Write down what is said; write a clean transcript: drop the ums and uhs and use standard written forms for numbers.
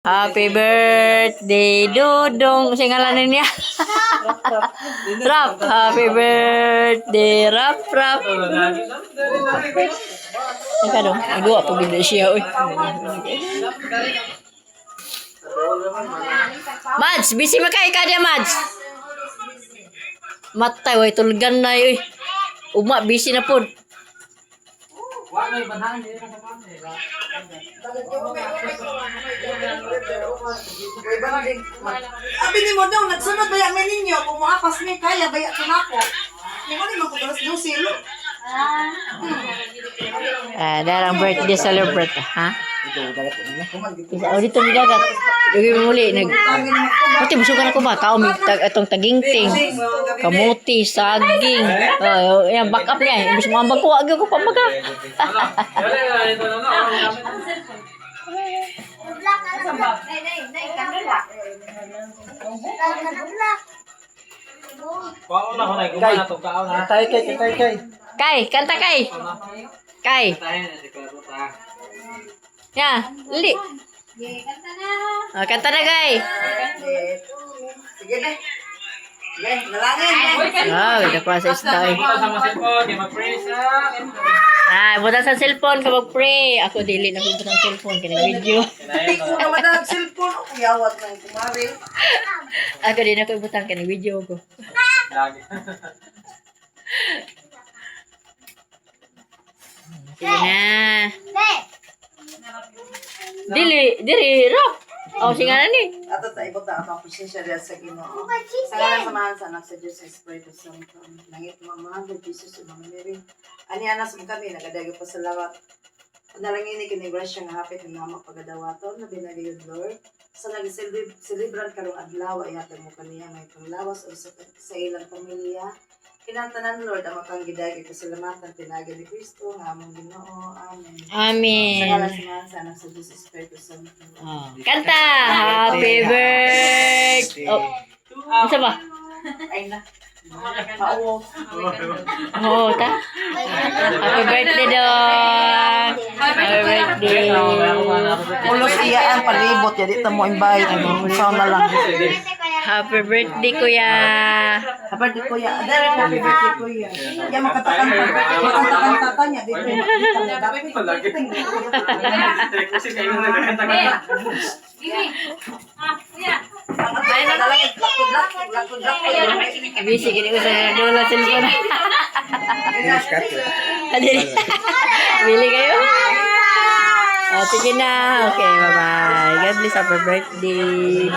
Happy birthday, Dudong. Kasi ngalanin niya. Rap. Happy birthday, Rap. Ika dong. Nagawa pa bigla siya. Uy. Mads, busy makay ka dia, Mads. Matay, way tulgan na uy. Uma, busy na po. Sabi ni mo daw, nagsunod ba yan ninyo? Kung maapas ni kaya, baya ka na ako. Hindi mo naman kung alas 12. Darang birthday celebrate. Ha? Isa, dito may dagat. Yung muli, pati busukan ako ba? Kao, itong tagingting. Kamuti, saging. Yan, back up niya. Ibig mo ang bagkuha. Agyo ko pamaga. Kay, kanta kay. Kay. Ya, li. Kanta na kay. Sige na. Nalangin. Ganda pa sa style. Buta sa cellphone ka mag-pray. Ako dili na ko butang cellphone kaya video. Kung naman na cellphone, yawat na yung kumari. Ako din ako butang kaya video ko. Sige na. Dili, rap. Sige na ni. Ato tayo ibot na ang presensya dyan sa Ginoo. Sa ngalan samahan sa anak sa Diyos sa Espiritu Santo. Nangit mga Jesus sa mga miring. Ani anas mo kami, nagadagay pa sa lawat. Panalangin ni kinigrasya nga hapit ng mama pagadawaton na binagayod Lord. Sa nag-celebran karong adlaw ay hatag mo kaniya may panglawas o sa ilang pamilya. Kinantanan Lord ang makang gidagay pasalamatan pinagi ni Kristo nga among Ginoo. Amen. Amen. Sa ngalan samahan sa anak sa Diyos sa Espiritu Santo. Kanta! Happy birthday! Isa ba? Ay na. Oo. Ta? Happy birthday dong! Happy birthday! Ulos iya ang palibot, ya dito mo invite. Sound na lang. Happy birthday, kuya! Happy birthday, kuya. Adere, happy birthday, kuya. Yan, makatakan niya. Dito yung makita niya. Busy, gini ko sa dola cellphone. Bili kayo? Sige na. Okay, bye-bye. God bless, happy birthday.